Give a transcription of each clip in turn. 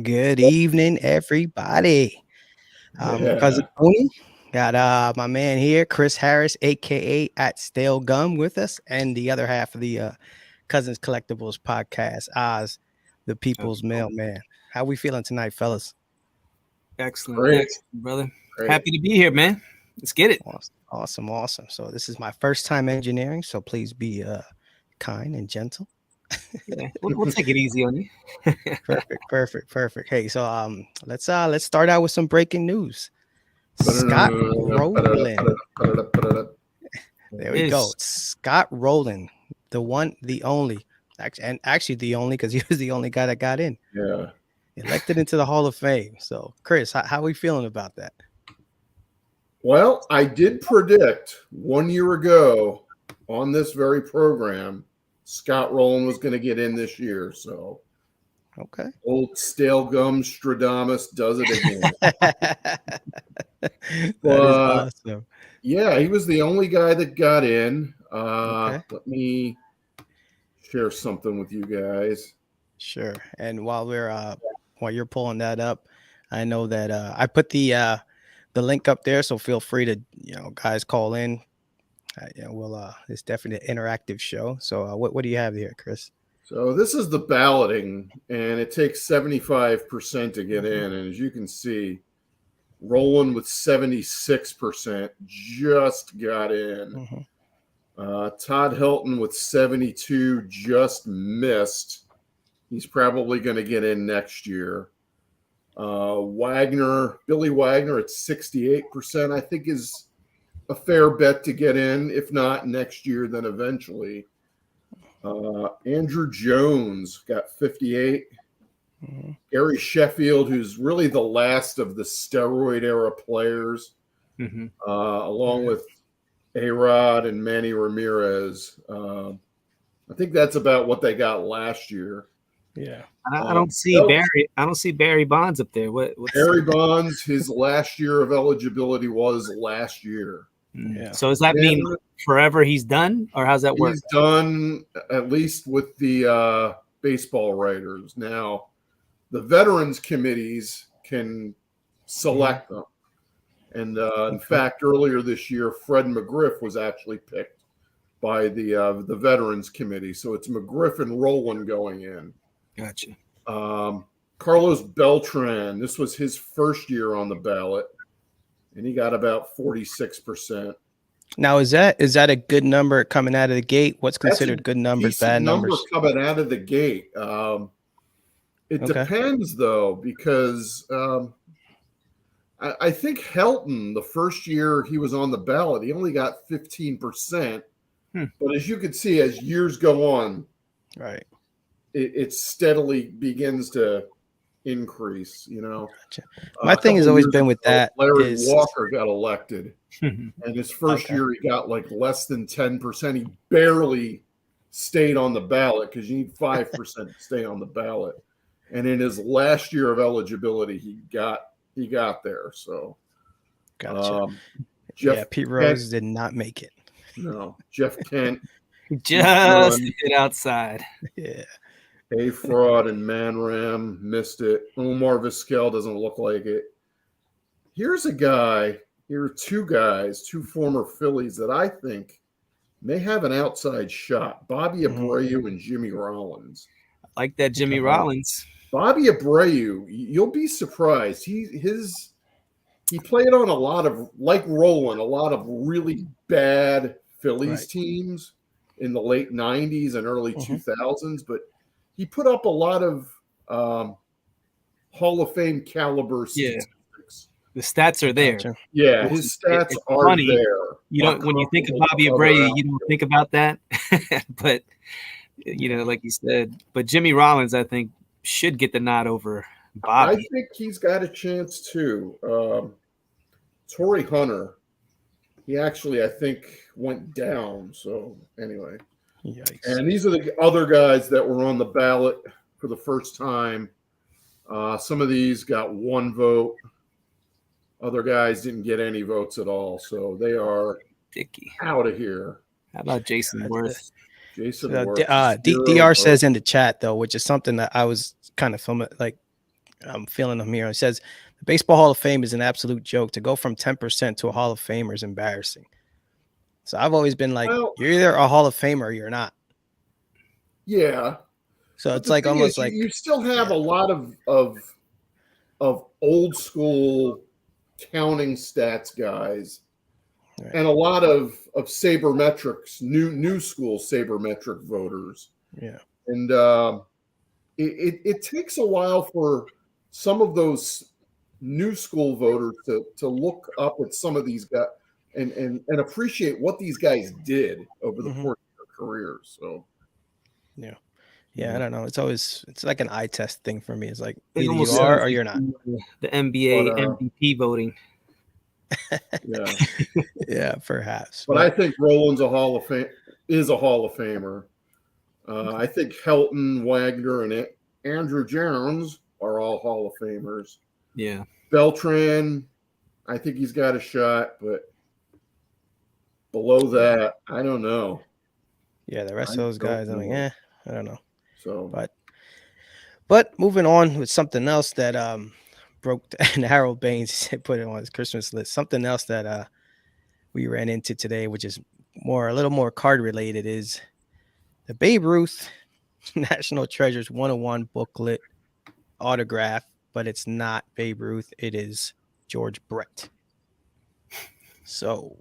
Good evening, everybody. Cousin Yeah, Tony got my man here, Chris Harris, aka at Stale Gum, with us, and the other half of the Cousins Collectibles podcast, Oz, the People's Mailman. How we feeling tonight, fellas? Excellent, great, excellent, brother. great. Happy to be here, man. Let's get it. Awesome. So this is my first time engineering, so please be kind and gentle. Yeah, we'll take it easy on you. Perfect. Hey, so let's start out with some breaking news. Scott Rolen. There we go. Scott Rolen, the one, the only, actually the only, because he was the only guy that got in. Yeah. Elected into the Hall of Fame. So, Chris, how are we feeling about that? Well, I did predict 1 year ago on this very program, Scott Rolen was going to get in this year. So, okay. Old Stale Gum Stradamus does it again. That is awesome. Yeah, he was the only guy that got in. Okay. Let me share something with you guys. Sure. And while you're pulling that up, I know that I put the link up there, so feel free to guys call in. It's definitely an interactive show. So what do you have here, Chris? So this is the balloting, and it takes 75% to get in. And as you can see, Rolen with 76% just got in. Todd Helton with 72 just missed. He's probably going to get in next year. Billy Wagner at 68%, I think is a fair bet to get in. If not next year, then eventually. Andrew Jones got 58. Gary Sheffield, who's really the last of the steroid era players, along with A-Rod and Manny Ramirez. I think that's about what they got last year. Yeah, I don't see Barry. I don't see Barry Bonds up there. What's Barry Bonds? His last year of eligibility was last year. Yeah. So does that mean forever he's done, or how's that work? He's done, at least with the baseball writers. Now, the veterans committees can select them. And in fact, earlier this year, Fred McGriff was actually picked by the veterans committee. So it's McGriff and Rolen going in. Gotcha. Carlos Beltran, this was his first year on the ballot, and he got about 46%. Now, is that a good number coming out of the gate? What's considered good numbers, bad numbers? Coming out of the gate. It depends, though, because I think Helton, the first year he was on the ballot, he only got 15%. But as you can see, as years go on, right, it steadily begins to increase. Gotcha. My thing has always been with that. Larry Walker got elected, and his first year he got like less than 10%. He barely stayed on the ballot because you need 5% to stay on the ballot. And in his last year of eligibility, he got there. So, gotcha. Pete Rose Rose did not make it. No, Jeff Kent just hit outside. Yeah. A-Fraud and Man-Ram missed it. Omar Vizquel doesn't look like it. Here are two former Phillies that I think may have an outside shot. Bobby Abreu and Jimmy Rollins. I like that Jimmy Rollins. Bobby Abreu, you'll be surprised. He played on a lot of, like Rolen, a lot of really bad Phillies teams in the late 90s and early 2000s, but he put up a lot of Hall of Fame caliber statistics. The stats are there. Gotcha. Yeah, his stats are there. You don't, when you think of Bobby Abreu, you don't think about that. But like you said, but Jimmy Rollins, I think, should get the nod over Bobby. I think he's got a chance too. Torrey Hunter, he actually, I think, went down. So anyway. Yikes. And these are the other guys that were on the ballot for the first time. Some of these got one vote. Other guys didn't get any votes at all. So they are out of here. How about Jason Worth? Jason Worth. DR says in the chat, though, which is something that I was kind of I'm feeling them here. It says the Baseball Hall of Fame is an absolute joke. To go from 10% to a Hall of Famer is embarrassing. So I've always been like, you're either a Hall of Famer or you're not. Yeah. So it's like almost like you still have a lot of old school counting stats guys, right, and a lot of sabermetrics, new school sabermetric voters. Yeah. And it takes a while for some of those new school voters to look up at some of these guys and appreciate what these guys did over the course of their careers. So yeah, I don't know. It's like an eye test thing for me. It's like It either you are or you're not. The NBA MVP voting. Yeah. Yeah, perhaps. But I think Rolen's a Hall of Famer. I think Helton, Wagner, and Andrew Jones are all Hall of Famers. Yeah. Beltran, I think he's got a shot, but below that, I don't know. Yeah, the rest of those guys, I'm like, I don't know. So, but moving on with something else that broke and Harold Baines put it on his Christmas list. Something else that we ran into today, which is a little more card related, is the Babe Ruth National Treasures 101 booklet autograph, but it's not Babe Ruth. It is George Brett. So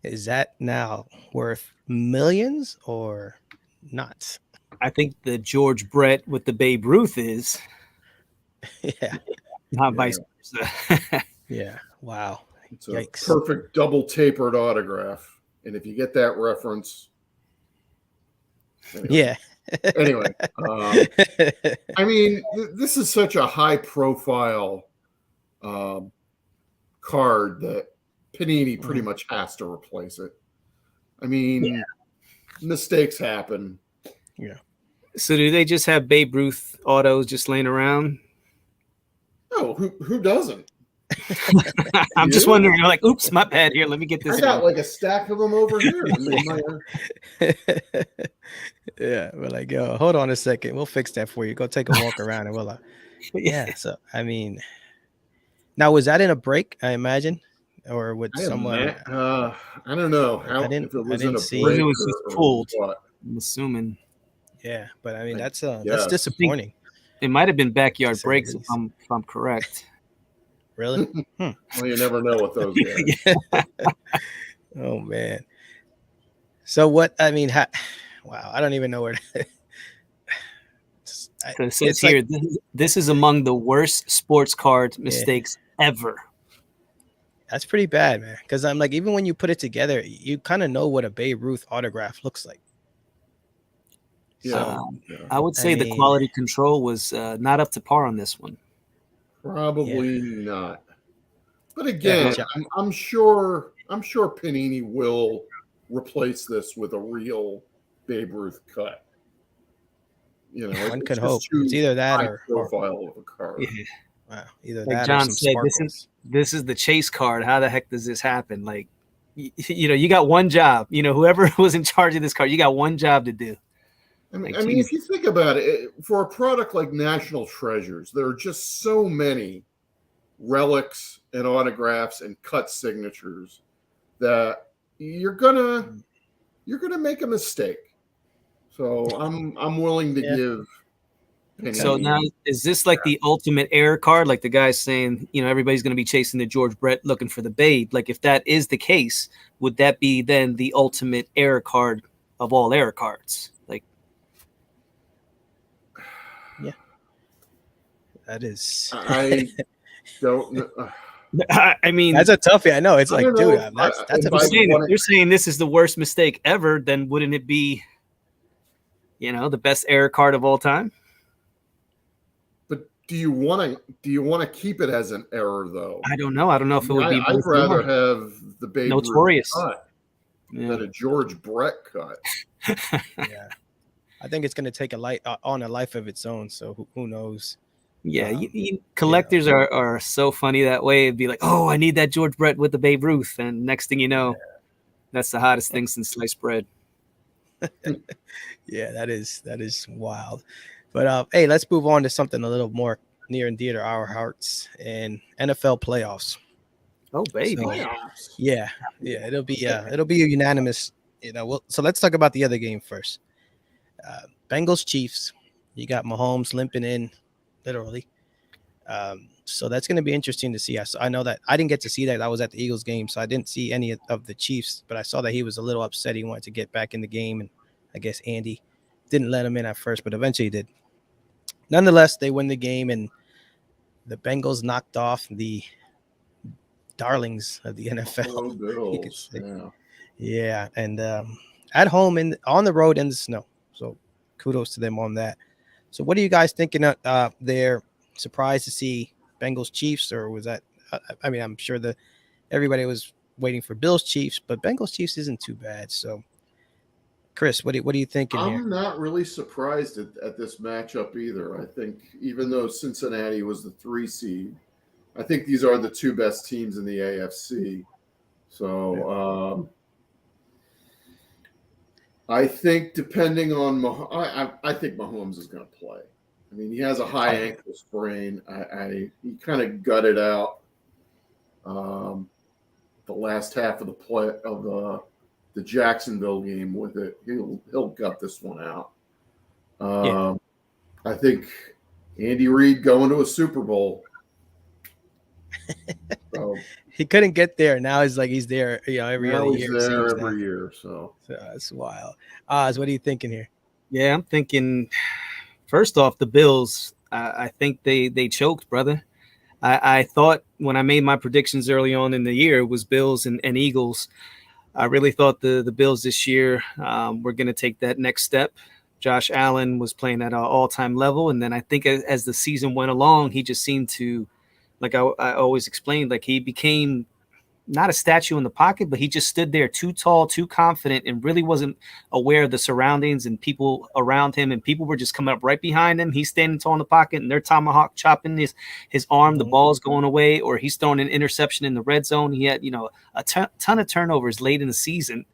is that now worth millions or not? I think the George Brett with the Babe Ruth is. Yeah. Not vice versa. Yeah. Wow. It's a Yikes. perfect double tapered autograph. And if you get that reference. Anyway. Yeah. Anyway, I mean, this is such a high profile card that Panini pretty much has to replace it. I mean, mistakes happen. Yeah. So do they just have Babe Ruth autos just laying around? No, who doesn't? I'm just wondering. You're like, oops, my bad. Here, let me get this. I got like a stack of them over here. Yeah, we're like, yo, hold on a second. We'll fix that for you. Go take a walk around and we'll yeah. So I mean, now was that in a break, I imagine? Or with someone? I don't know. I didn't see. It was just pulled. I'm assuming. Yeah, but I mean that's disappointing. It might have been backyard breaks if I'm correct. Really? Well, you never know with those guys. Oh man. So what? I mean, wow. I don't even know where. It says here, this is among the worst sports card mistakes ever. That's pretty bad, man. Because I'm like, even when you put it together, you kind of know what a Babe Ruth autograph looks like. Yeah, I would say the quality control was not up to par on this one. Probably not. But again, I'm sure Panini will replace this with a real Babe Ruth cut. You know, one could hope it's either that or profile of a card. Yeah. Wow, either like that John or some said, sparkles. this is the chase card. How the heck does this happen? Like, you know, you got one job. You know, whoever was in charge of this card, you got one job to do. I mean, if you think about it, for a product like National Treasures, there are just so many relics and autographs and cut signatures that you're gonna make a mistake. So I'm willing to give. Panini. So now, is this like the ultimate error card? Like the guy's saying, you know, everybody's going to be chasing the George Brett looking for the Babe. Like if that is the case, would that be then the ultimate error card of all error cards? Like, yeah, that is. I don't know. I mean, that's a toughie. I know. It's like, dude, that's a saying, if you're saying this is the worst mistake ever, then wouldn't it be, you know, the best error card of all time? But do you want to keep it as an error thow? I don't know. I don't know if it would be. I'd rather have the Babe Notorious Ruth cut than a George Brett cut. Yeah, I think it's going to take a life of its own. So who knows? Yeah, collectors are so funny that way. It'd be like, oh, I need that George Brett with the Babe Ruth, and next thing you know, that's the hottest thing since sliced bread. Yeah, that is wild. But hey, let's move on to something a little more near and dear to our hearts, and NFL playoffs. Oh, baby. So, Playoffs. yeah, it'll be a unanimous. So let's talk about the other game first. Bengals Chiefs. You got Mahomes limping in, literally. So that's going to be interesting to see. I know that I didn't get to see that. I was at the Eagles game, so I didn't see any of the Chiefs, but I saw that he was a little upset. He wanted to get back in the game, and I guess Andy didn't let him in at first, but eventually he did. Nonetheless, they win the game, and the Bengals knocked off the darlings of the NFL. Oh, Bills. Yeah. Yeah, and at home and on the road in the snow. So kudos to them on that. So what are you guys thinking? They're surprised to see Bengals Chiefs, or was that? I mean, I'm sure everybody was waiting for Bills Chiefs, but Bengals Chiefs isn't too bad. So, Chris, what are you thinking here? I'm not really surprised at this matchup either. I think even though Cincinnati was the 3 seed, I think these are the two best teams in the AFC. So I think depending on I think Mahomes is going to play. I mean, he has a high ankle sprain. He kind of gutted out the last half of the play of the Jacksonville game with it. He'll gut this one out. I think Andy Reid going to a Super Bowl. So, he couldn't get there. Now he's there. Every other year. He's there every year. So that's wild. Oz, what are you thinking here? Yeah, I'm thinking. First off, the Bills. I think they choked, brother. I thought when I made my predictions early on in the year, it was Bills and Eagles. I really thought the Bills this year were going to take that next step. Josh Allen was playing at an all-time level, and then I think as the season went along, he just seemed to, like I always explained, like he became not a statue in the pocket, but he just stood there too tall, too confident, and really wasn't aware of the surroundings and people around him. And people were just coming up right behind him. He's standing tall in the pocket, and they're tomahawk chopping his arm. The ball's going away, or he's throwing an interception in the red zone. He had, a ton of turnovers late in the season,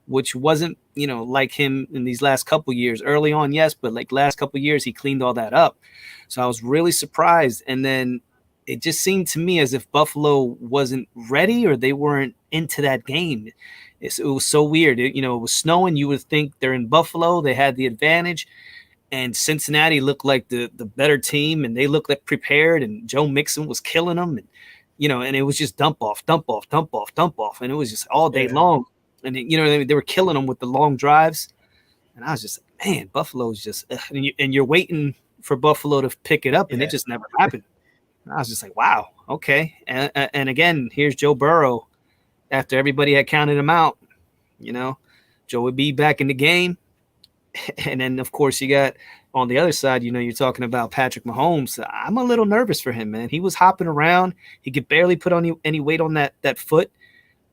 which wasn't, like him in these last couple years. Early on, yes, but like last couple years, he cleaned all that up. So I was really surprised. And then it just seemed to me as if Buffalo wasn't ready or they weren't into that game. It was so weird. It was snowing. You would think they're in Buffalo. They had the advantage. And Cincinnati looked like the better team, and they looked like prepared, and Joe Mixon was killing them. And, and it was just dump off. And it was just all day long. And, they were killing them with the long drives. And I was just like, man, Buffalo's just and you're waiting for Buffalo to pick it up, and it just never happened. I was just like, wow, okay. And again, here's Joe Burrow. After everybody had counted him out, Joe would be back in the game. And then, of course, you got on the other side, you're talking about Patrick Mahomes. I'm a little nervous for him, man. He was hopping around. He could barely put on any weight on that foot,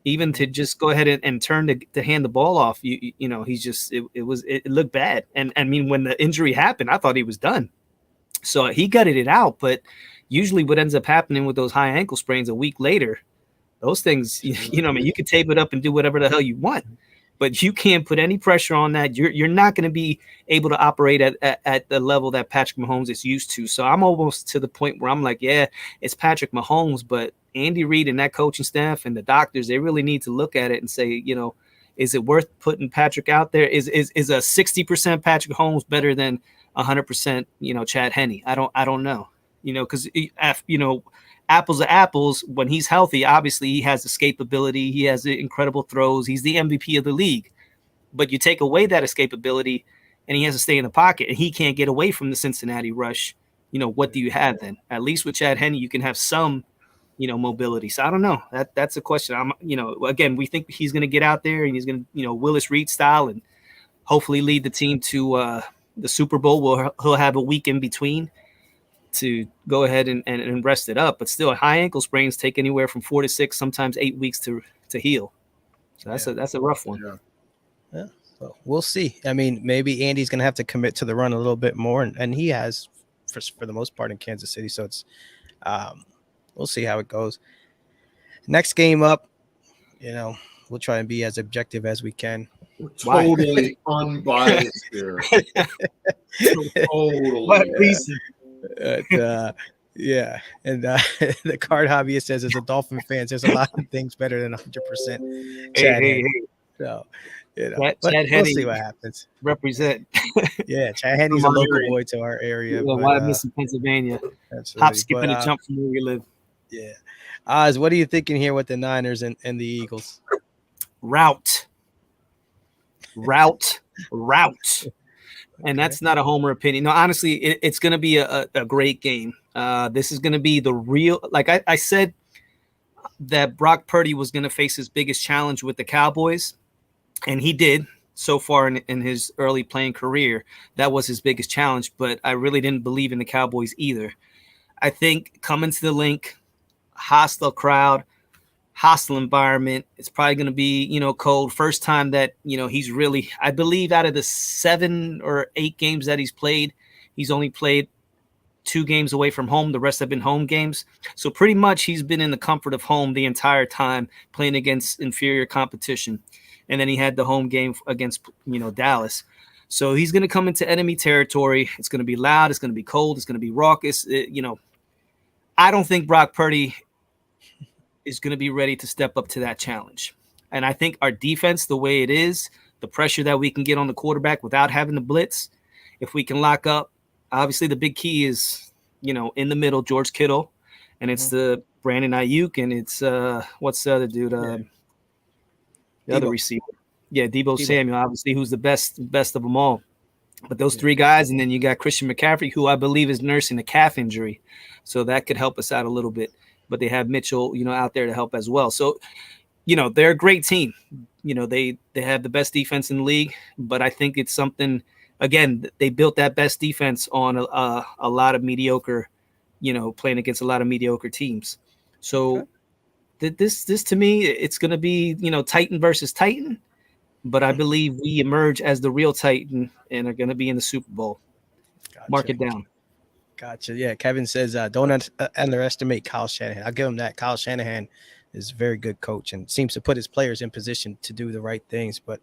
even to just go ahead and turn to hand the ball off. He's just it looked bad. And I mean, when the injury happened, I thought he was done. So he gutted it out, but usually what ends up happening with those high ankle sprains a week later, those things, you can tape it up and do whatever the hell you want, but you can't put any pressure on that. You're not going to be able to operate at the level that Patrick Mahomes is used to. So I'm almost to the point where I'm like, yeah, it's Patrick Mahomes, but Andy Reid and that coaching staff and the doctors, they really need to look at it and say, is it worth putting Patrick out there? Is a 60% Patrick Mahomes better than 100%, Chad Henne? I don't know, because, apples to apples, when he's healthy, obviously he has escapability. He has incredible throws. He's the MVP of the league. But you take away that escapability and he has to stay in the pocket and he can't get away from the Cincinnati rush. What do you have then? At least with Chad Henne, you can have some, mobility. So I don't know. That's a question. Again, we think he's going to get out there and he's going to, Willis Reed style and hopefully lead the team to the Super Bowl. Where he'll have a week in between to go ahead and rest it up. But still, high ankle sprains take anywhere from 4 to 6, sometimes 8 weeks to heal. So that's a rough one. Yeah. So we'll see. I mean, maybe Andy's going to have to commit to the run a little bit more, and he has for the most part in Kansas City. So it's we'll see how it goes. Next game up, we'll try and be as objective as we can. We're totally unbiased here. Totally. What reason? Yeah, and the card hobbyist says, as a Dolphin fan, there's a lot of things better than 100% Chad Hey. Henne. So, Chad but we'll Henne see what happens. represent. Yeah, Chad Henne's a From our local area. boy to our area. Yeah, But, why miss in Pennsylvania? absolutely. Hop, skip, But, and a jump from where we live. yeah. Oz, what are you thinking here with the Niners and the Eagles? Route. And that's not a homer opinion. No, honestly, it's going to be a great game. This is going to be the real, like I said, that Brock Purdy was going to face his biggest challenge with the Cowboys, and he did so far in his early playing career. That was his biggest challenge, but I really didn't believe in the Cowboys either. I think coming to the Link, hostile crowd, hostile environment. It's probably going to be, cold. First time that, he's really, I believe out of the 7 or 8 games that he's played, he's only played 2 games away from home. The rest have been home games. So pretty much he's been in the comfort of home the entire time playing against inferior competition. And then he had the home game against, Dallas. So he's going to come into enemy territory. It's going to be loud. It's going to be cold. It's going to be raucous. I don't think Brock Purdy is going to be ready to step up to that challenge. And I think our defense, the way it is, the pressure that we can get on the quarterback without having to blitz, if we can lock up, obviously the big key is, in the middle, George Kittle, and it's the Brandon Ayuk, and it's what's the other dude? The other receiver. Yeah, Deebo Samuel, obviously, who's the best of them all. But those 3 guys, and then you got Christian McCaffrey, who I believe is nursing a calf injury. So that could help us out a little bit. But they have Mitchell, out there to help as well. So, they're a great team. They have the best defense in the league. But I think it's something, again, they built that best defense on a lot of mediocre, playing against a lot of mediocre teams. So this to me, it's going to be, Titan versus Titan. But I believe we emerge as the real Titan and are going to be in the Super Bowl. Gotcha. Mark it down. Gotcha. Yeah, Kevin says, don't underestimate Kyle Shanahan. I'll give him that. Kyle Shanahan is a very good coach and seems to put his players in position to do the right things. But,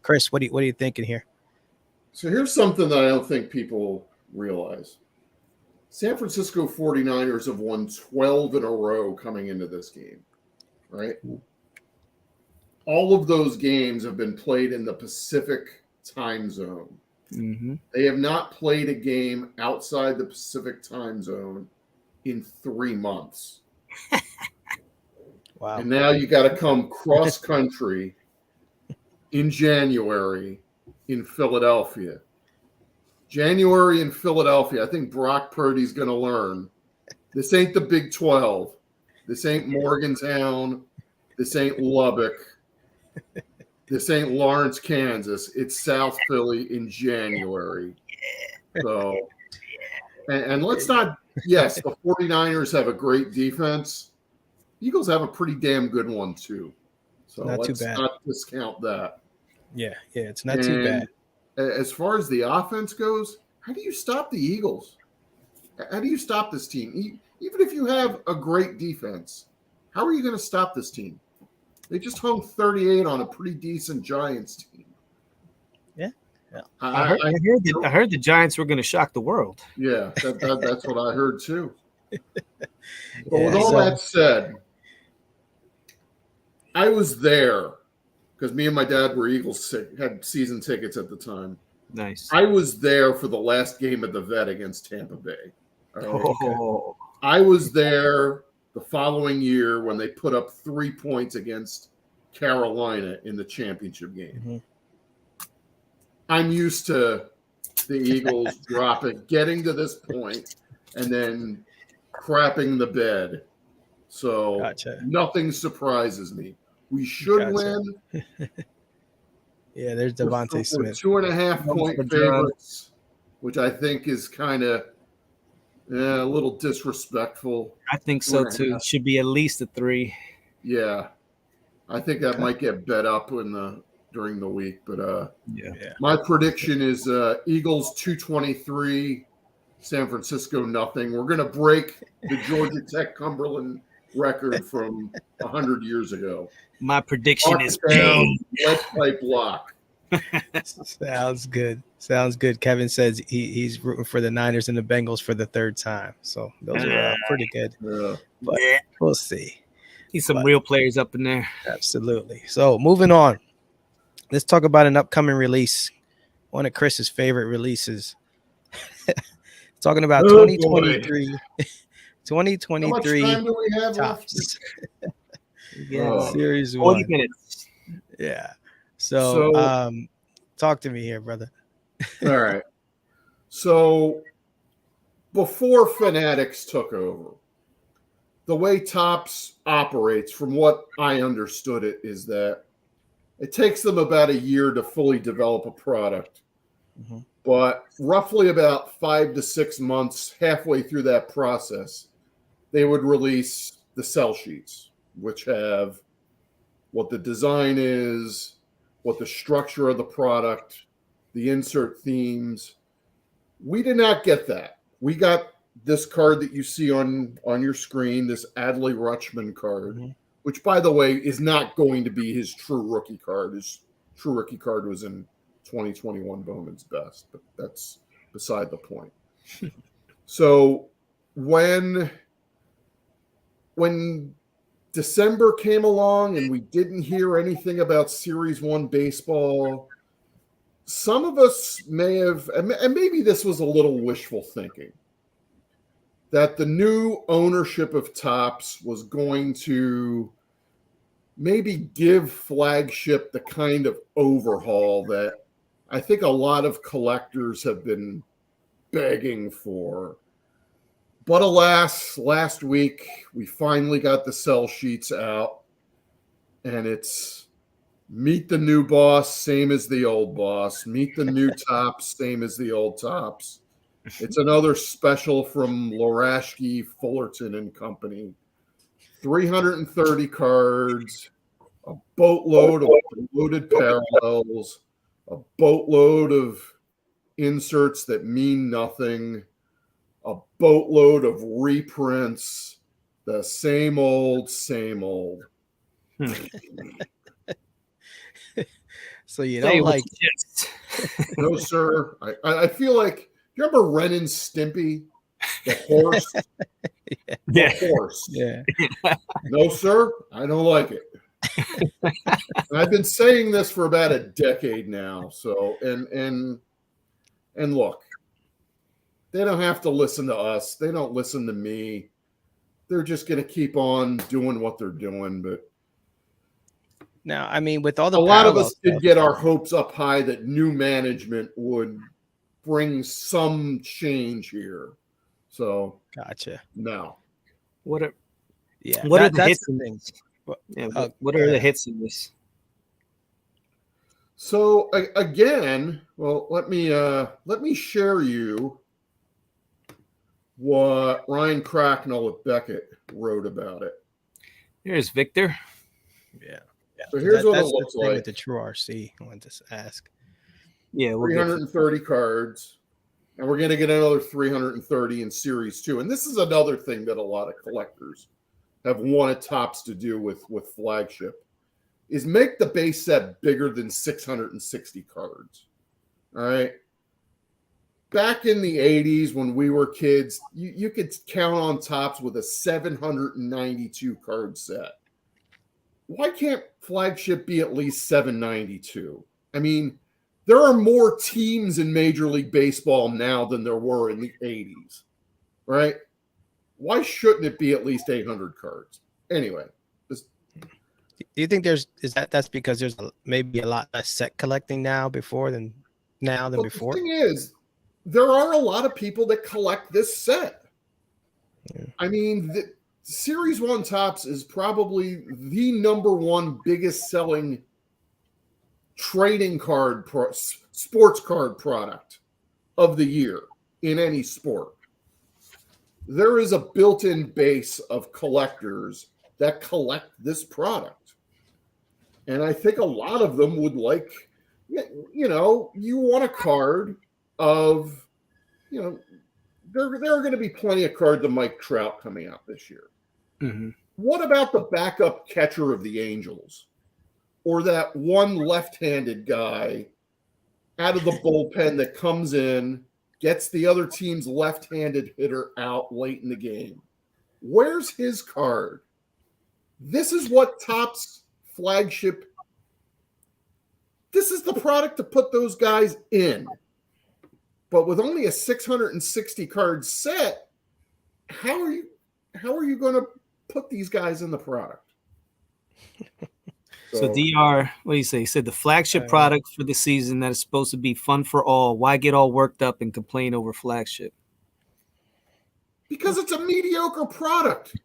Chris, what are you thinking here? So here's something that I don't think people realize. San Francisco 49ers have won 12 in a row coming into this game, right? All of those games have been played in the Pacific time zone. Mm-hmm. They have not played a game outside the Pacific time zone in 3 months. Wow. And now you got to come cross country in January in Philadelphia. January in Philadelphia. I think Brock Purdy's going to learn. This ain't the Big 12. This ain't Morgantown. This ain't Lubbock. This ain't Lawrence, Kansas. It's South Philly in January. So, and let's not, yes, the 49ers have a great defense. Eagles have a pretty damn good one, too. So let's not discount that. Yeah, it's not too bad. As far as the offense goes, how do you stop the Eagles? How do you stop this team? Even if you have a great defense, how are you going to stop this team? They just hung 38 on a pretty decent Giants team. Yeah. I heard the Giants were going to shock the world. Yeah, that's what I heard too. But with all that said, I was there because me and my dad were Eagles, had season tickets at the time. Nice. I was there for the last game at the Vet against Tampa Bay. Oh. I was there the following year when they put up 3 points against Carolina in the championship game. Mm-hmm. I'm used to the Eagles getting to this point and then crapping the bed. So Nothing surprises me. We should win. Yeah, there's Devontae Smith. 2.5 point favorites, which I think is kind of a little disrespectful. I think so too. It should be at least a 3. Yeah, I think that might get bet up during the week. But my prediction is Eagles 223, San Francisco nothing. We're gonna break the Georgia Tech Cumberland record from 100 years ago. My prediction is down, let's play block. Sounds good. Sounds good. Kevin says he's rooting for the Niners and the Bengals for the third time. So those are pretty good. But we'll see. He's some real players up in there. Absolutely. So moving on. Let's talk about an upcoming release. One of Chris's favorite releases. Talking about 2023. 2023. How much time do we have Topps. Yeah. Series 40 1. minutes. Yeah. So talk to me here, brother. All right. So before Fanatics took over, the way Topps operates, from what I understood it, is that it takes them about a year to fully develop a product. Mm-hmm. But roughly about 5 to 6 months, halfway through that process, they would release the sell sheets, which have what the design is, what the structure of the product, the insert themes. We did not get that. We got this card that you see on your screen, this Adley Rutschman card, mm-hmm. which, by the way, is not going to be his true rookie card. His true rookie card was in 2021 Bowman's Best, but that's beside the point. So when December came along and we didn't hear anything about Series 1 baseball, some of us may have, and maybe this was a little wishful thinking, that the new ownership of Topps was going to maybe give Flagship the kind of overhaul that I think a lot of collectors have been begging for. But alas, last week we finally got the sell sheets out, and it's meet the new boss, same as the old boss. Meet the new Topps, same as the old Topps. It's another special from Lorashki, Fullerton and Company. 330 cards, a boatload of loaded parallels, a boatload of inserts that mean nothing, a boatload of reprints, the same old, same old. So you don't like No, sir. I feel like, you remember Ren and Stimpy? The horse? Yeah. The horse. Yeah. No, sir. I don't like it. I've been saying this for about a decade now. So, and look, they don't have to listen to us. They don't listen to me. They're just going to keep on doing what they're doing. But now, I mean, with all the a lot of us did get our hopes up high that new management would bring some change here. So, gotcha. No. What are Yeah? What are the hits the in thing. this? What are the hits in this? So again, well, let me share you what Ryan Cracknell at Beckett wrote about it. Here's Victor. Yeah. So here's what it looks like. With the True RC, I wanted to ask. Yeah, we'll 330 cards, and we're going to get another 330 in Series 2. And this is another thing that a lot of collectors have wanted Topps to do with Flagship, is make the base set bigger than 660 cards. All right. Back in the 80s when we were kids, you could count on Topps with a 792 card set. Why can't Flagship be at least 792? I mean, there are more teams in Major League Baseball now than there were in the 80s, right? Why shouldn't it be at least 800 cards? Anyway. Do you think that's because there's maybe a lot less set collecting now than before? The thing is, there are a lot of people that collect this set. Yeah. I mean, the Series 1 Topps is probably the number one biggest selling trading card, sports card product of the year in any sport. There is a built-in base of collectors that collect this product. And I think a lot of them would like, you want a card of, there are going to be plenty of cards of Mike Trout coming out this year. Mm-hmm. What about the backup catcher of the Angels? Or that one left-handed guy out of the bullpen that comes in, gets the other team's left-handed hitter out late in the game. Where's his card? This is what Topps flagship. This is the product to put those guys in. But with only a 660 card set, how are you going to put these guys in the product? So DR, what do you say? He said the flagship product for the season that is supposed to be fun for all. Why get all worked up and complain over flagship? Because it's a mediocre product.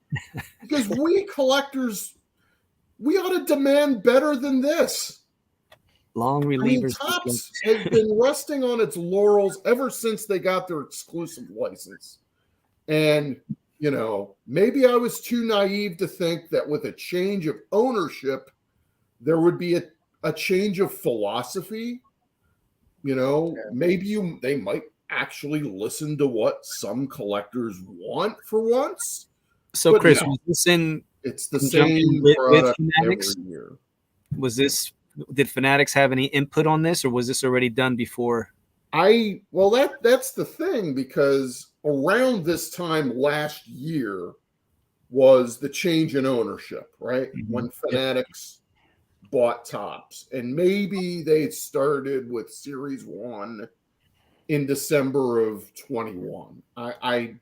Because we collectors, we ought to demand better than this. Long relievers. Topps has been resting on its laurels ever since they got their exclusive license. And, you know, maybe I was too naive to think that with a change of ownership, there would be a change of philosophy. You know, maybe they might actually listen to what some collectors want for once. So, but Chris, no, was this in it's the same product every year. Did Fanatics have any input on this, or was this already done before? That's the thing, because around this time last year was the change in ownership, right? Mm-hmm. When Fanatics bought Topps, and maybe they started with Series 1 in December of 21. I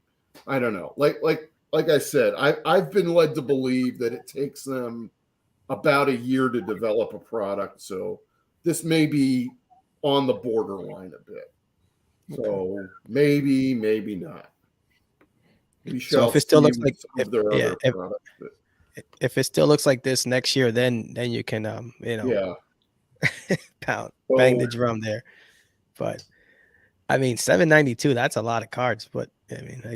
don't know. Like I said, I've been led to believe that it takes them about a year to develop a product. So this may be on the borderline a bit. So maybe not. So if it still looks like if it still looks like this next year, then you can bang the drum there. But I mean, 792, that's a lot of cards. But I mean, I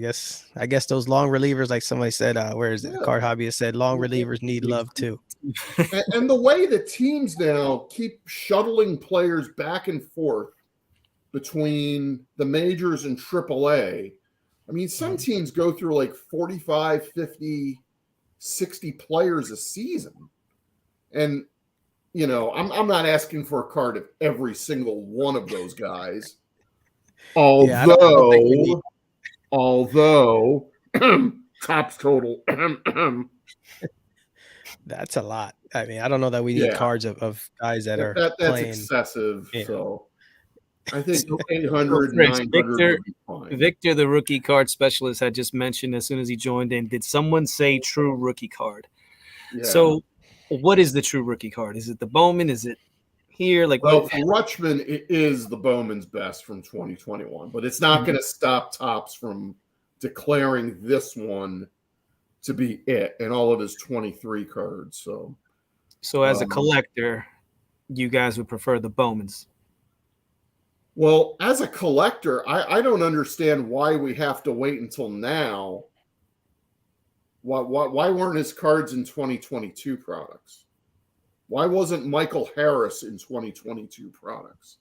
guess those long relievers, like somebody said, where is it? Yeah. Card Hobbyist said long relievers need love too. And the way the teams now keep shuttling players back and forth between the majors and AAA. I mean, some teams go through like 45, 50, 60 players a season. And, you know, I'm not asking for a card of every single one of those guys. Although Topps total. That's a lot. I mean, I don't know that we need cards of guys that are that's playing. Excessive. Yeah. So I think 800, 900 would be fine. Victor, the rookie card specialist, had just mentioned as soon as he joined in, did someone say true rookie card? Yeah. So what is the true rookie card? Is it the Bowman? Is it here? Like, well, for Rutschman, it is the Bowman's best from 2021, but it's not going to stop Topps from declaring this one to be it and all of his 23 cards. So as a collector, you guys would prefer the Bowmans? Well, as a collector, I don't understand why we have to wait until now. Why weren't his cards in 2022 products? Why wasn't Michael Harris in 2022 products?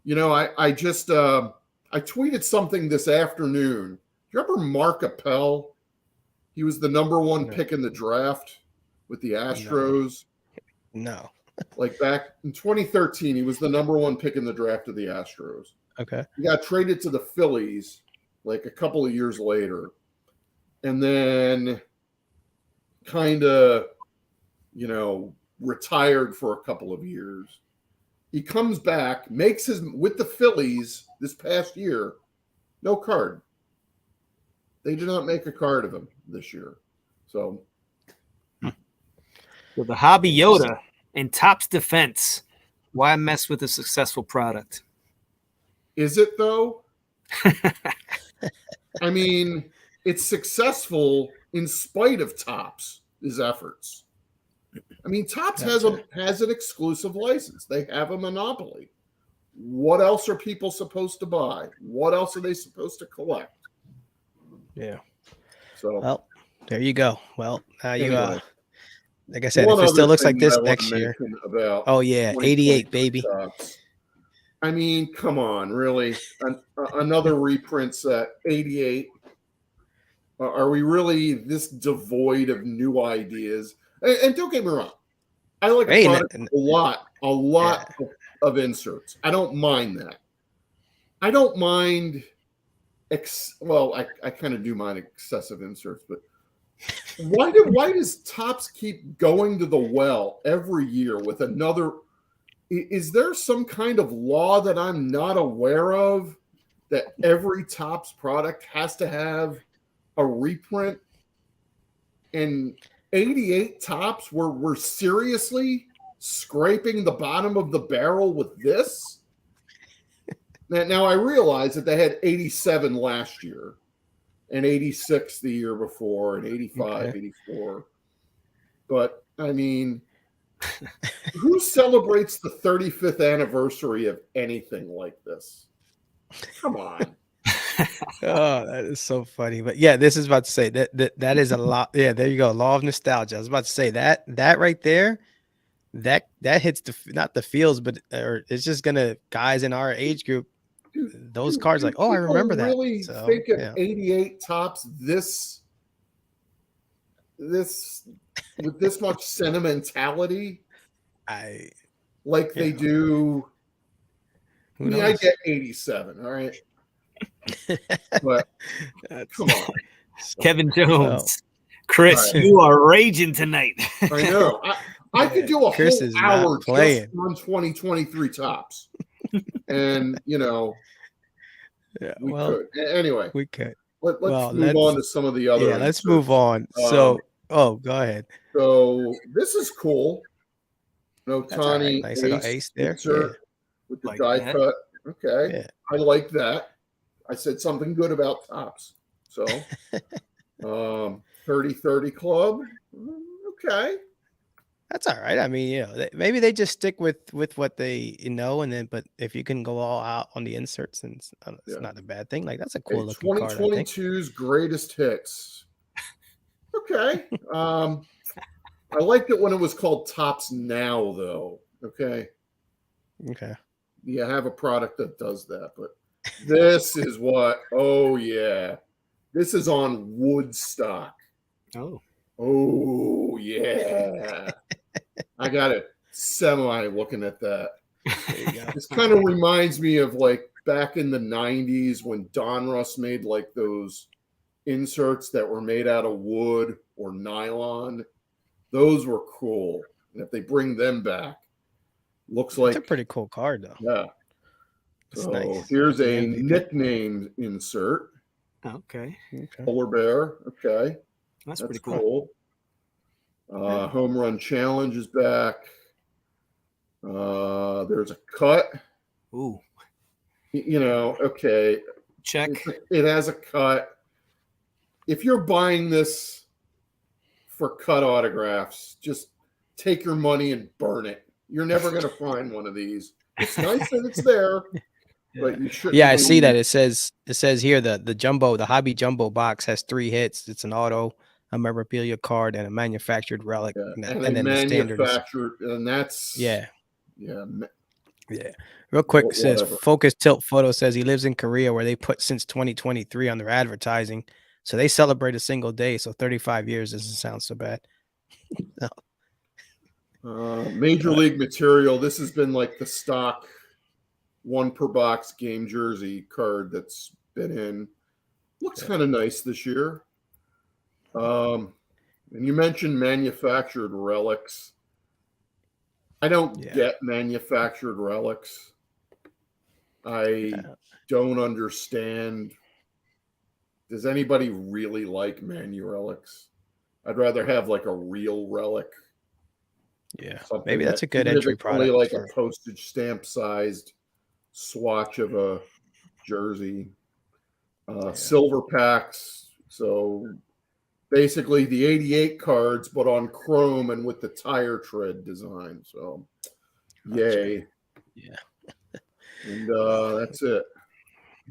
You know, I just I tweeted something this afternoon. You remember Mark Appel? He was the number one pick in the draft with the Astros. No. Like back in 2013, he was the number one pick in the draft of the Astros. Okay. He got traded to the Phillies like a couple of years later. And then kind of, you know, retired for a couple of years. He comes back, makes his with the Phillies this past year, no card. They did not make a card of him this year. So the Hobby Yoda and Topps defense. Why mess with a successful product? Is it though? I mean, it's successful in spite of Topps' efforts. I mean, Topps has an exclusive license. They have a monopoly. What else are people supposed to buy? What else are they supposed to collect? Yeah. So well, there you go. Well, now you like I said, if it still looks like this next year. Oh yeah, 88 baby. Topps. I mean, come on, really? Another reprint set, 88. Are we really this devoid of new ideas? And don't get me wrong, I like a product a lot. of inserts. I don't mind that. I don't mind. I kind of do mind excessive inserts, but why does Topps keep going to the well every year with another? Is there some kind of law that I'm not aware of that every Topps product has to have a reprint? And 88 Topps, we're seriously scraping the bottom of the barrel with this? Now I realize that they had 87 last year and 86 the year before and 85, 84. But, I mean, who celebrates the 35th anniversary of anything like this? Come on. Oh, that is so funny. But yeah, this is about to say that is a lot. Yeah, there you go. Law of nostalgia. I was about to say that right there, that hits not the feels, but or it's just gonna guys in our age group. Those cards, like, oh, I remember that. Really think of 88 Topps this with this much sentimentality? They do. I get 87. All right. But come on. Kevin Jones. Chris, you are raging tonight. I know. I could do a whole hour just on 2023 Topps. And, we could. Anyway. We could. Let's move on to some of the other. Yeah, let's move on. So, go ahead. So, this is cool. Tony, nice little ace there. With the die cut. Okay. Yeah. I like that. I said something good about Topps. So, 30-30 club. Okay. That's all right. I mean, maybe they just stick with what they know, and then, but if you can go all out on the inserts, and it's not a bad thing. Like, that's a cool looking card. 2022's greatest hits. Okay. I liked it when it was called Topps Now, though. Okay. You have a product that does that, but this is what? Oh yeah, this is on Woodstock. Oh yeah. I got it semi looking at that. This kind of reminds me of like back in the 90s when Donruss made like those inserts that were made out of wood or nylon. Those were cool. And if they bring them back, looks like it's a pretty cool card though. Yeah. It's so nice. Here's a nickname insert. Okay. Polar bear. Okay. That's pretty cool. Home run challenge is back. There's a cut. Ooh. Okay. Check. It has a cut. If you're buying this for cut autographs, just take your money and burn it. You're never going to find one of these. It's nice that it's there, but you shouldn't. Yeah, I see that. It says here the hobby jumbo box has 3 hits. It's an auto, a memorabilia card, and a manufactured relic. Yeah. And then the standard is, and that's yeah. Yeah. Real quick, it says Focus Tilt Photo says he lives in Korea where they put since 2023 on their advertising. So they celebrate a single day. So 35 years doesn't sound so bad. No. Major League material. This has been like the stock 1 per box game jersey card that's been in. Looks kind of nice this year. And you mentioned manufactured relics. I don't get manufactured relics. I don't understand. Does anybody really like manu relics? I'd rather have like a real relic. Yeah, maybe that's a good entry product. Only like a postage stamp sized swatch of a jersey. Silver packs. So basically the 88 cards, but on chrome and with the tire tread design. So yay. Yeah. And that's it.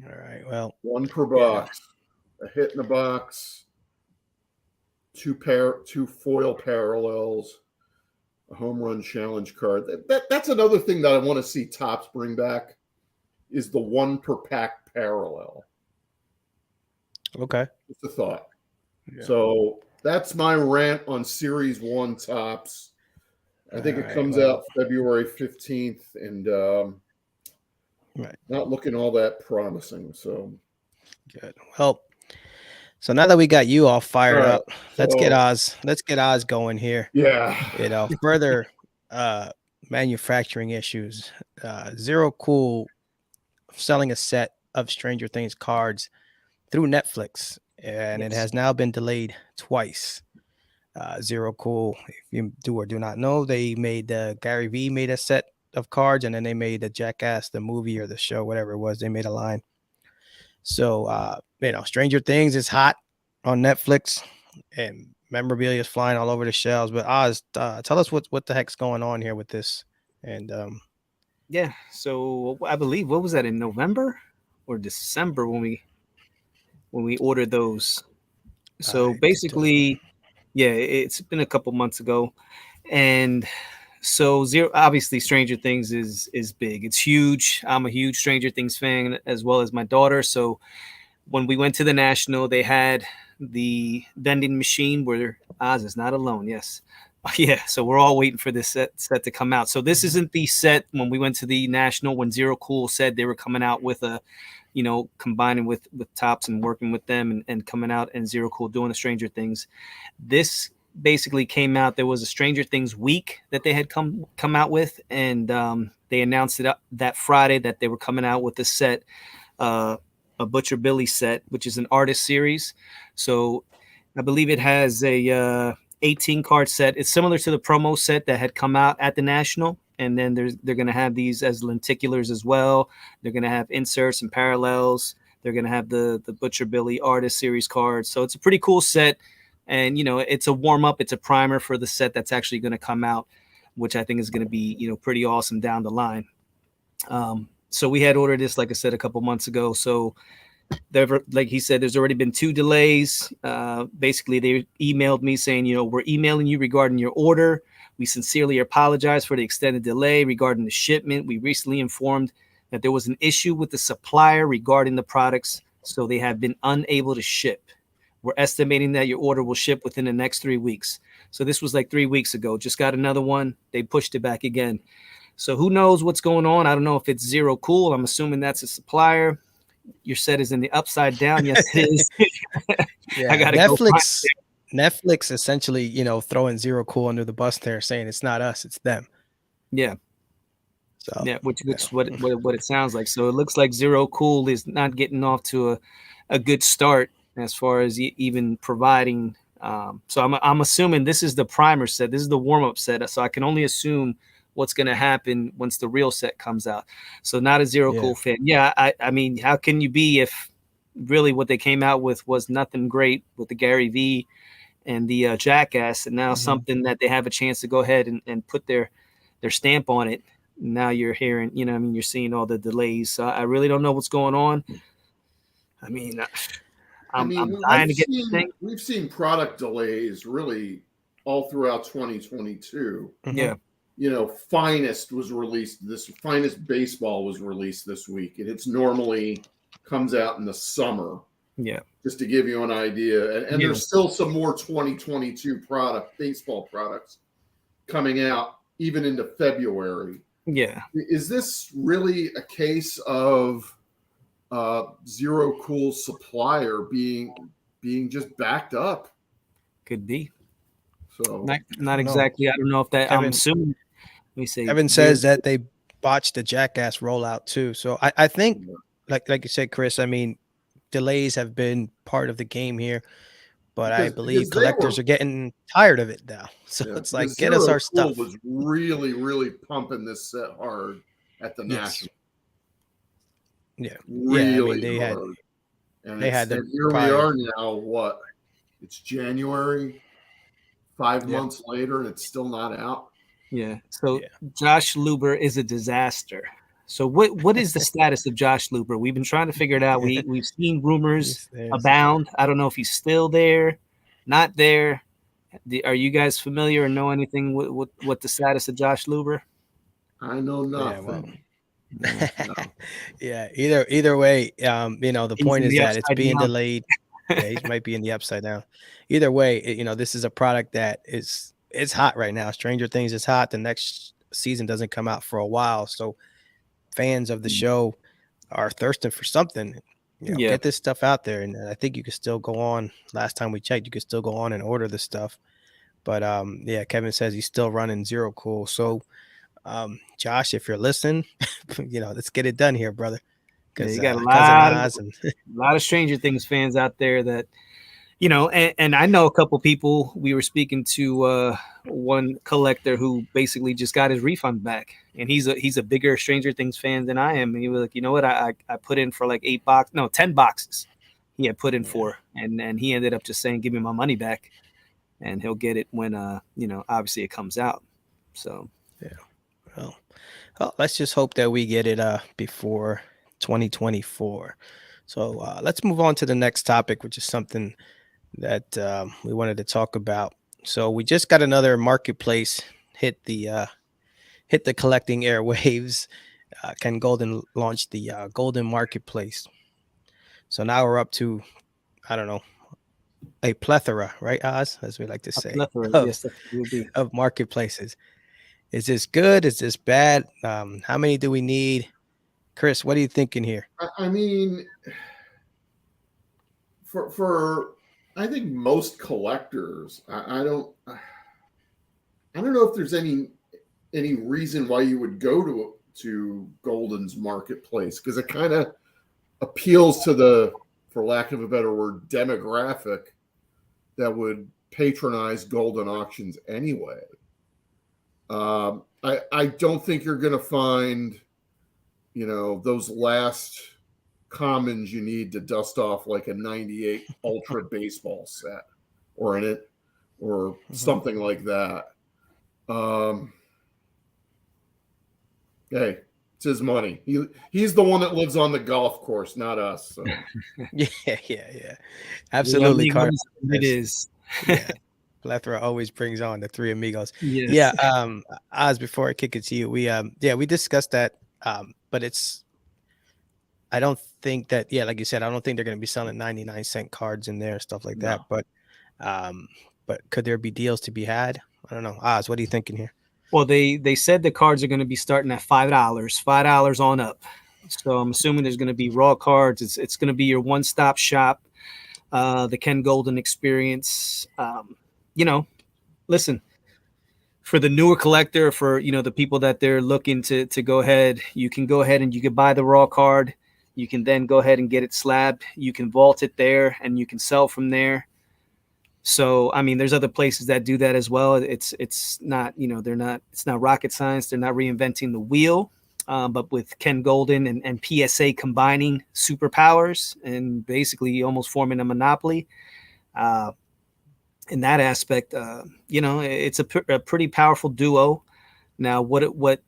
All right. Well, 1 per box. A hit in the box. 2 foil parallels. A home run challenge card. That's another thing that I want to see Topps bring back is the 1 per pack parallel. Okay. Just a thought. Yeah. So that's my rant on Series 1 Topps. I think it comes out February 15th, and not looking all that promising. So good. Well, so now that we got you all fired up, let's get Oz going here. Yeah. Further manufacturing issues. Zerocool selling a set of Stranger Things cards through Netflix, and it has now been delayed twice. Zerocool, if you do or do not know, they made Gary Vee made a set of cards, and then they made the Jackass, the movie or the show, whatever it was. They made a line. So, Stranger Things is hot on Netflix, and memorabilia is flying all over the shelves. But Oz, tell us what the heck's going on here with this. And yeah, so I believe, what was that, in November or December when we ordered those? So basically, yeah, it's been a couple months ago, and so obviously Stranger Things is big. It's huge. I'm a huge Stranger Things fan, as well as my daughter. So when we went to the National, they had the vending machine where Oz is not alone. Yes. Yeah. So we're all waiting for this set to come out. So this isn't the set when we went to the National, when Zerocool said they were coming out with a, combining with Topps and working with them and coming out, and Zerocool doing the Stranger Things. This basically came out. There was a Stranger Things week that they had come out with, and they announced it that Friday that they were coming out with a set, a Butcher Billy set, which is an artist series. So I believe it has a 18 card set. It's similar to the promo set that had come out at the National, and then they're going to have these as lenticulars as well. They're going to have inserts and parallels. They're going to have the Butcher Billy artist series cards. So it's a pretty cool set. And, it's a warm up. It's a primer for the set that's actually going to come out, which I think is going to be, pretty awesome down the line. So we had ordered this, like I said, a couple months ago. So like he said, there's already been 2 delays. Basically, they emailed me saying, we're emailing you regarding your order. We sincerely apologize for the extended delay regarding the shipment. We recently informed that there was an issue with the supplier regarding the products, so they have been unable to ship. We're estimating that your order will ship within the next 3 weeks. So this was like 3 weeks ago. Just got another one. They pushed it back again. So who knows what's going on? I don't know if it's Zerocool. I'm assuming that's a supplier. Your set is in the upside down. Yes, it is. Yeah, I gotta Netflix essentially, throwing Zerocool under the bus there, saying it's not us, it's them. Yeah. So yeah, which what it sounds like. So it looks like Zerocool is not getting off to a good start as far as even providing. So I'm assuming this is the primer set. This is the warm up set. So I can only assume what's going to happen once the real set comes out. So not a Zerocool fan. Yeah, I mean, how can you be if really what they came out with was nothing great with the Gary Vee and the Jackass, and now something that they have a chance to go ahead and put their stamp on it. Now you're hearing, you're seeing all the delays. So I really don't know what's going on. I mean, I'm dying to get this thing. We've seen product delays really all throughout 2022. Yeah. Finest was released. Finest baseball was released this week, and it's normally comes out in the summer. Yeah. Just to give you an idea. And there's still some more 2022 baseball products coming out even into February. Yeah. Is this really a case of Zerocool supplier being just backed up? Could be. So not exactly. I don't know if that. I'm assuming. Let me see. Kevin says that they botched the Jackass rollout too. So I think, like you said, Chris, I mean, delays have been part of the game here, but I believe collectors are getting tired of it now. So it's like, get us our stuff. Was really, really pumping this set hard at the National. Yeah, really hard. And here we are now. What? It's January. 5 months later, and it's still not out. Yeah. So Josh Luber is a disaster. So what is the status of Josh Luber? We've been trying to figure it out. We've seen rumors abound. I don't know if he's still there, not there. Are you guys familiar or know anything with what the status of Josh Luber? I know nothing. Yeah. Either way, the point is that it's being delayed. Yeah, he might be in the upside down. Either way, this is a product that is it's hot right now. Stranger Things is hot. The next season doesn't come out for a while, so fans of the show are thirsting for something. Yeah. Get this stuff out there, and I think you can still go on. Last time we checked, you could still go on and order the stuff. But yeah, Kevin says he's still running Zerocool. So, Josh, if you're listening, let's get it done here, brother. Yeah, Because you got cousin Oz and a lot of Stranger Things fans out there that, and I know a couple people. We were speaking to one collector who basically just got his refund back, and he's a bigger Stranger Things fan than I am. And he was like, you know what, I put in for like 10 boxes he had put in for, and he ended up just saying, give me my money back, and he'll get it when obviously it comes out. So yeah, well, let's just hope that we get it before 2024. So let's move on to the next topic, which is something that we wanted to talk about. So we just got another marketplace hit the collecting airwaves. Ken Golden launched the Golden Marketplace. So now we're up to, I don't know, a plethora, right, Oz, as we like to say, yes, that will be. of marketplaces. Is this good? Is this bad? How many do we need? Chris, what are you thinking here? I mean, for I think most collectors, I don't know if there's any reason why you would go to Golden's marketplace, because it kind of appeals to the, for lack of a better word, demographic that would patronize Golden auctions anyway. I don't think you're going to find, those last commons you need to dust off like a 98 Ultra baseball set or something like that. Hey, it's his money. He's the one that lives on the golf course, not us. So. Yeah. Absolutely, Carter. It is. Yeah. Plethora always brings on the three amigos. Yes. Yeah. Oz, before I kick it to you, we discussed that. But I don't think that, like you said, I don't think they're going to be selling 99-cent cards in there, stuff like that. But could there be deals to be had? I don't know. Oz, what are you thinking here? Well, they said the cards are going to be starting at $5 on up. So I'm assuming there's going to be raw cards. It's going to be your one-stop shop, the Ken Golden experience. Listen, for the newer collector, for the people that they're looking to go ahead, you can go ahead and you can buy the raw card. You can then go ahead and get it slabbed. You can vault it there, and you can sell from there. So, I mean, there's other places that do that as well. It's not, it's not rocket science. They're not reinventing the wheel. But with Ken Golden and PSA combining superpowers and basically almost forming a monopoly, in that aspect, it's a pretty powerful duo. Now, what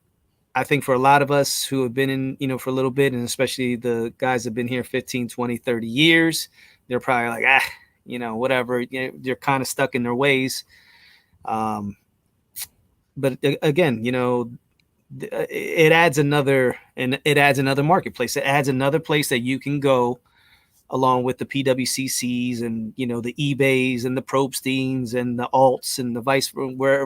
I think for a lot of us who have been in, for a little bit, and especially the guys that have been here 15, 20, 30 years, they're probably like, whatever, they're kind of stuck in their ways. But again, it adds another marketplace. It adds another place that you can go along with the PWCCs and, the eBays and the Probsteins and the alts and the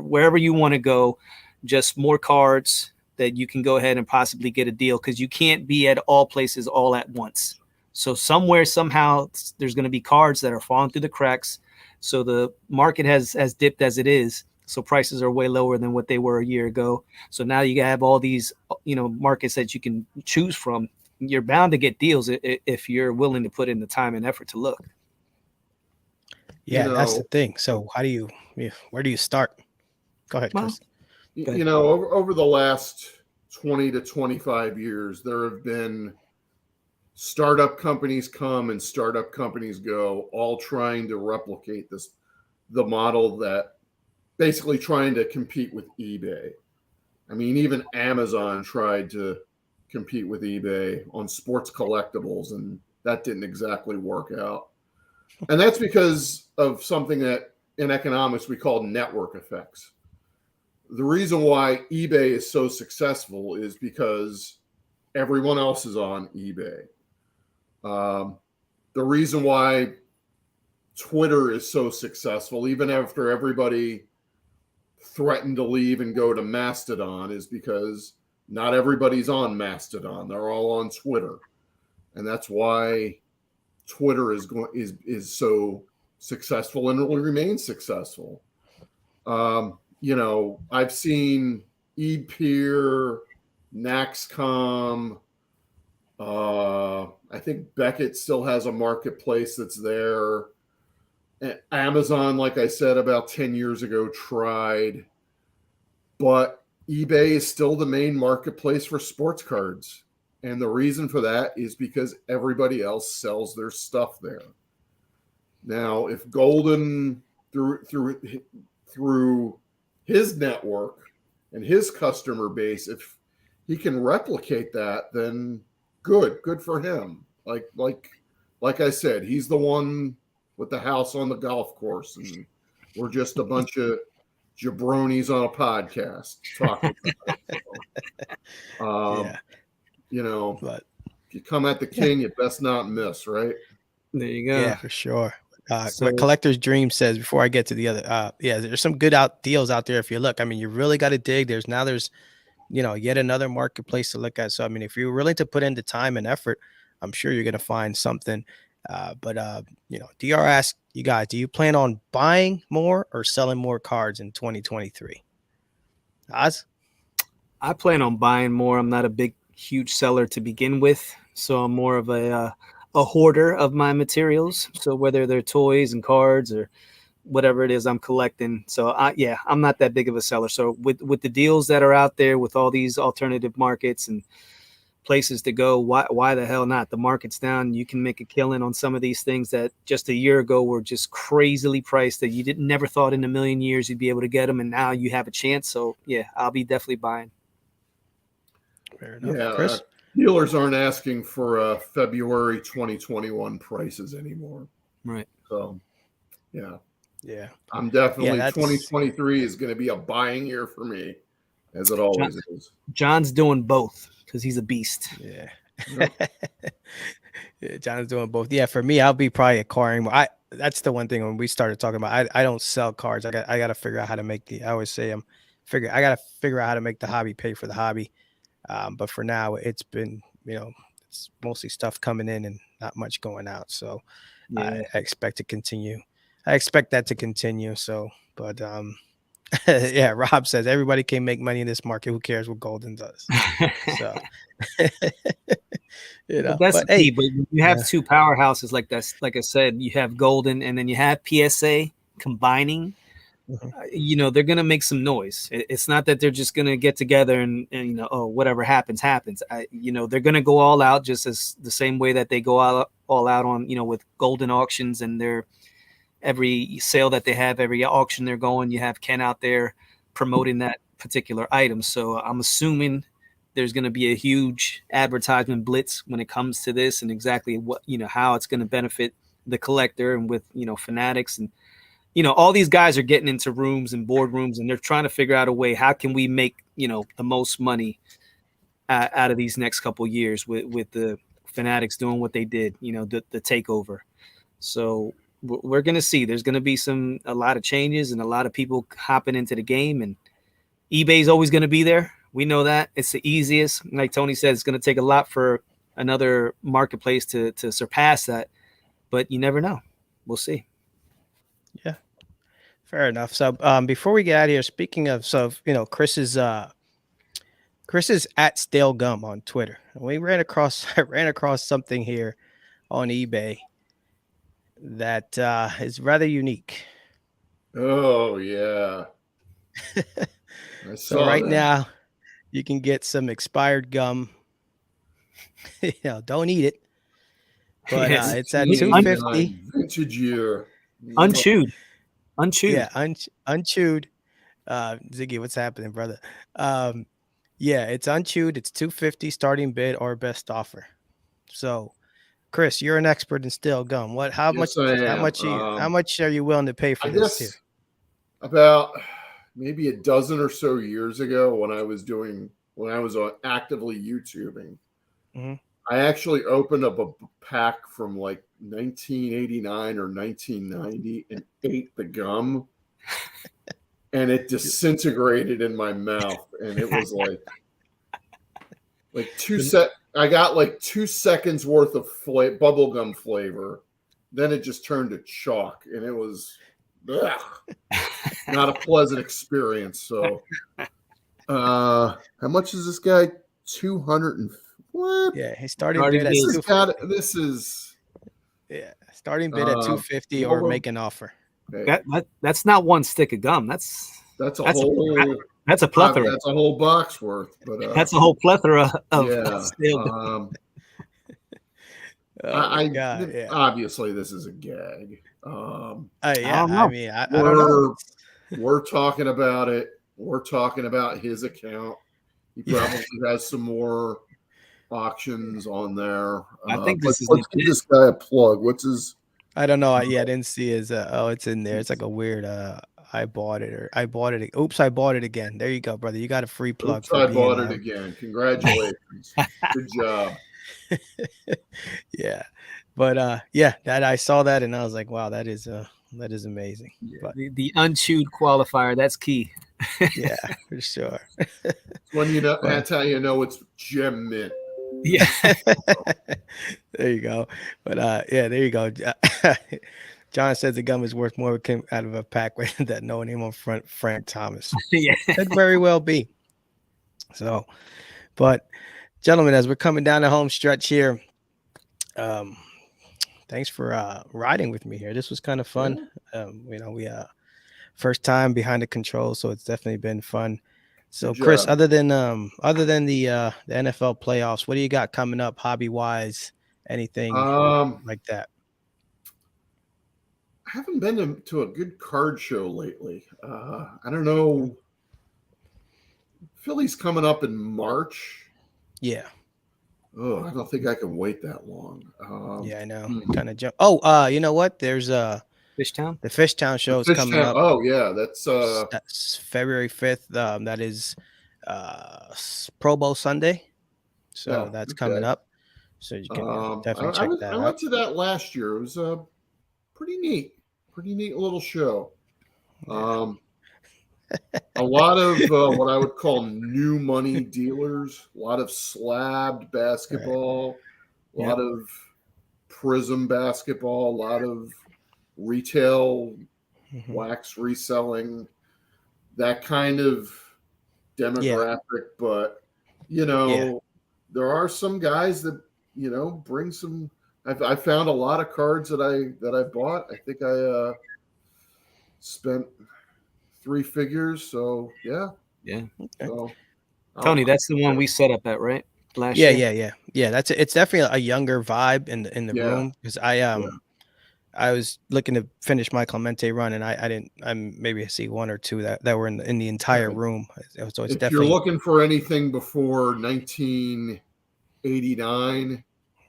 wherever you want to go, just more cards that you can go ahead and possibly get a deal, because you can't be at all places all at once. So somewhere, somehow, there's going to be cards that are falling through the cracks. So the market has dipped as it is. So prices are way lower than what they were a year ago. So now you have all these, markets that you can choose from. You're bound to get deals if you're willing to put in the time and effort to look. Yeah, that's the thing. So where do you start? Go ahead, Chris. Over the last 20 to 25 years, there have been startup companies come and startup companies go, all trying to replicate the model that basically trying to compete with eBay. I mean, even Amazon tried to compete with eBay on sports collectibles, and that didn't exactly work out. And that's because of something that in economics we call network effects. The reason why eBay is so successful is because everyone else is on eBay. The reason why Twitter is so successful, even after everybody threaten to leave and go to Mastodon is because not everybody's on Mastodon. They're all on Twitter. And that's why Twitter is so successful and will remain successful. I've seen ePeer, Naxcom. I think Beckett still has a marketplace that's there. Amazon, like I said, about 10 years ago, tried. But eBay is still the main marketplace for sports cards. And the reason for that is because everybody else sells their stuff there. Now, if Golden, through his network and his customer base, if he can replicate that, then good for him. Like I said, he's the one with the house on the golf course, and we're just a bunch of jabronis on a podcast talking about it. But if you come at the king, you best not miss, right? There you go. Yeah, for sure. What Collector's Dream says, before I get to the other, there's some good deals out there if you look. I mean, you really got to dig. There's yet another marketplace to look at. So, I mean, if you're willing to put in the time and effort, I'm sure you're going to find something. But DR asked you guys, do you plan on buying more or selling more cards in 2023? Oz? I plan on buying more. I'm not a huge seller to begin with. So I'm more of a hoarder of my materials. So whether they're toys and cards or whatever it is I'm collecting. So I'm not that big of a seller. So with the deals that are out there, with all these alternative markets and places to go, why the hell not? The market's down. You can make a killing on some of these things that just a year ago were just crazily priced that you never thought in a million years you'd be able to get them. And now you have a chance. So yeah, I'll be definitely buying. Fair enough. Yeah, Chris? Dealers aren't asking for February 2021 prices anymore. Right. So, yeah. Yeah. I'm definitely 2023 is going to be a buying year for me, as it always is. John's doing both because he's a beast. Yeah. Yeah, John's doing both. Yeah, for me, I'll be probably acquiring more. That's the one thing when we started talking about. I don't sell cards. I got to figure out how to make I always say I got to figure out how to make the hobby pay for the hobby. But for now, it's been, it's mostly stuff coming in and not much going out. So I expect to continue. I expect that to continue. So, but yeah, Rob says everybody can make money in this market. Who cares what Golden does? So, that's the key. But you have two powerhouses like that. Like I said, you have Golden and then you have PSA combining. Mm-hmm. They're going to make some noise. It's not that they're just going to get together and whatever happens. They're going to go all out just as the same way that they go all out on, with Golden auctions and their every sale that they have, every auction they're going, you have Ken out there promoting that particular item. So I'm assuming there's going to be a huge advertisement blitz when it comes to this and exactly what, how it's going to benefit the collector and with, fanatics and, all these guys are getting into rooms and boardrooms and they're trying to figure out a way, how can we make, the most money out of these next couple of years with the fanatics doing what they did, the takeover. So we're going to see, there's going to be a lot of changes and a lot of people hopping into the game, and eBay's always going to be there. We know that it's the easiest. Like Tony said, it's going to take a lot for another marketplace to surpass that, but you never know. We'll see. Yeah. Fair enough. So before we get out of here, speaking of, Chris is at Stale Gum on Twitter. We I ran across something here on eBay that is rather unique. Oh yeah. So right now you can get some expired gum. Don't eat it. But it's at $250. Vintage year. Unchewed. Yeah, unchewed. Ziggy, what's happening, brother? Yeah, it's unchewed. It's $250 starting bid or best offer. So, Chris, you're an expert in stale gum. How much are you willing to pay for this here? About maybe a dozen or so years ago, when I was actively YouTubing, mm-hmm. I actually opened up a pack from like 1989 or 1990 and ate the gum. and it disintegrated in my mouth, and it was like I got like 2 seconds worth of bubblegum flavor. Then it just turned to chalk, and it was not a pleasant experience. So, how much is this guy? 200 and what? Yeah, his starting bid at starting bid at 250 or make an offer. That's not one stick of gum. That's a plethora. That's a whole box worth. But that's a whole plethora of. Obviously, this is a gag. I mean, I don't know. We're talking about it. We're talking about his account. He probably has some more auctions on there. I think let's give this guy a plug. What's his? I don't know. I didn't see his. It's in there. It's like a weird. I bought it. Oops, I bought it again. There you go, brother. You got a free plug. Oops, I bought it again. Congratulations. Good job. Yeah, but that I saw that and I was like, wow, that is amazing. Yeah, but the unchewed qualifier, that's key. Yeah, for sure. When that's how you know it's gem mint. Yeah. There you go. But there you go. John says the gum is worth more came out of a pack with that no name on front, Frank Thomas. Yeah, could very well be. So, but gentlemen, as we're coming down the home stretch here, thanks for riding with me here. This was kind of fun. We first time behind the controls, so it's definitely been fun. So, Chris, other than the NFL playoffs, what do you got coming up, hobby wise? Anything like that? I haven't been to a good card show lately. I don't know. Philly's coming up in March. Yeah. Oh, I don't think I can wait that long. Yeah, I know. Kind of jump. Oh, you know what? There's Fishtown. The Fishtown show is coming up. Oh yeah, that's February 5th. That is Pro Bowl Sunday. So that's coming up. So you can definitely check that out. I went to that last year. It was pretty neat little show. Yeah. A lot of what I would call new money dealers, a lot of slabbed basketball, a lot of prism basketball, a lot of retail wax reselling, that kind of demographic. But there are some guys that bring some. I found a lot of cards that I bought. I think I spent 3 figures. So yeah. Okay. So, Tony, that's the one we set up at, right? Last year. Yeah. It's definitely a younger vibe in the room because I was looking to finish my Clemente run and I maybe see 1 or 2 that were in the entire room. So it's if definitely, you're looking for anything before 1989,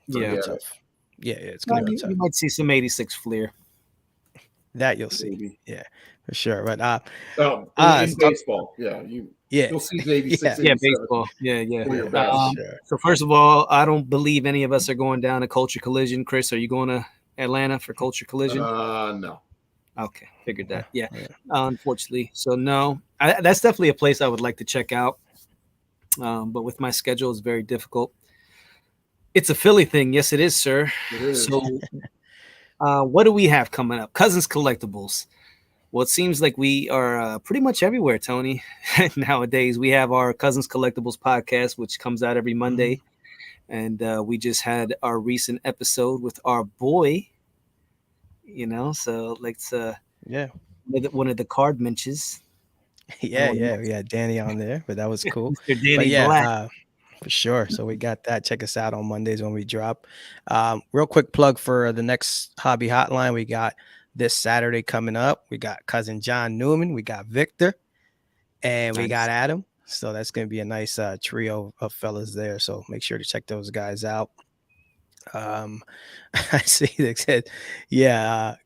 it's gonna be tough. You might see some 86 Fleer. That you'll see. Maybe. Yeah, for sure. But in baseball, you'll see 86. Yeah, baseball. Yeah. Sure. So first of all, I don't believe any of us are going down to Culture Collision. Chris, are you going to Atlanta for Culture Collision? No. Okay, figured that. Yeah. Unfortunately, so no. That's definitely a place I would like to check out. But with my schedule, it's very difficult. It's a Philly thing. Yes, it is, sir. It is. So what do we have coming up? Cousins Collectibles. Well, it seems like we are pretty much everywhere, Tony. Nowadays, we have our Cousins Collectibles podcast, which comes out every Monday. And we just had our recent episode with our boy, so let's one of the card mentions. Yeah, we had Danny on there, but that was cool. Mr. Danny Black. For sure. So we got that. Check us out on Mondays when we drop. Real quick plug for the next hobby hotline. We got this Saturday coming up. We got cousin John Newman. We got Victor, and we got Adam. So that's going to be a nice trio of fellas there. So make sure to check those guys out. I see they said,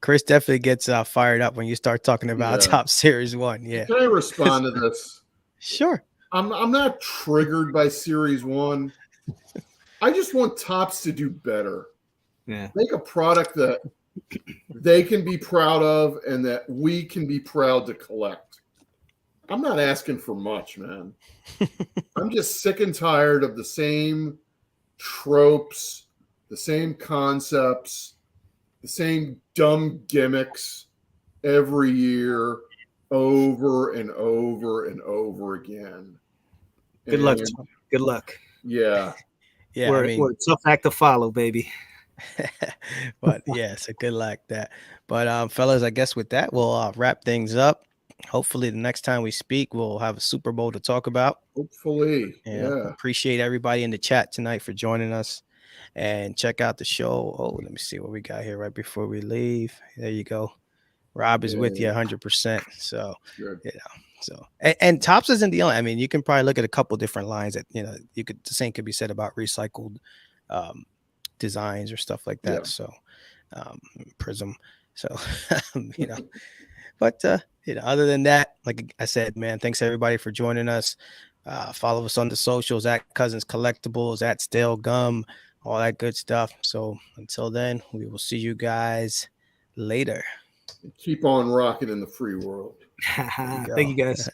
Chris definitely gets fired up when you start talking about Top Series 1. Yeah. Can I respond to this? Sure. I'm not triggered by Series 1. I just want Topps to do better. Yeah. Make a product that they can be proud of and that we can be proud to collect. I'm not asking for much, man. I'm just sick and tired of the same tropes, the same concepts, the same dumb gimmicks every year, over and over and over again. Good luck. Good luck. Yeah. Yeah, we're a tough act to follow, baby. But yeah, so good luck that. But fellas, I guess with that, we'll wrap things up. Hopefully the next time we speak, we'll have a Super Bowl to talk about. Hopefully. Yeah. Appreciate everybody in the chat tonight for joining us, and check out the show. Oh, let me see what we got here right before we leave. There you go. Rob is with you 100%. So, good. So, and Topps isn't the only. I mean, you can probably look at a couple different lines that the same could be said about recycled designs or stuff like that. So, Prism. So, but other than that, like I said, man, thanks everybody for joining us. Follow us on the socials at Cousins Collectibles, at Stale Gum, all that good stuff. So until then, we will see you guys later. Keep on rocking in the free world. Thank you, guys.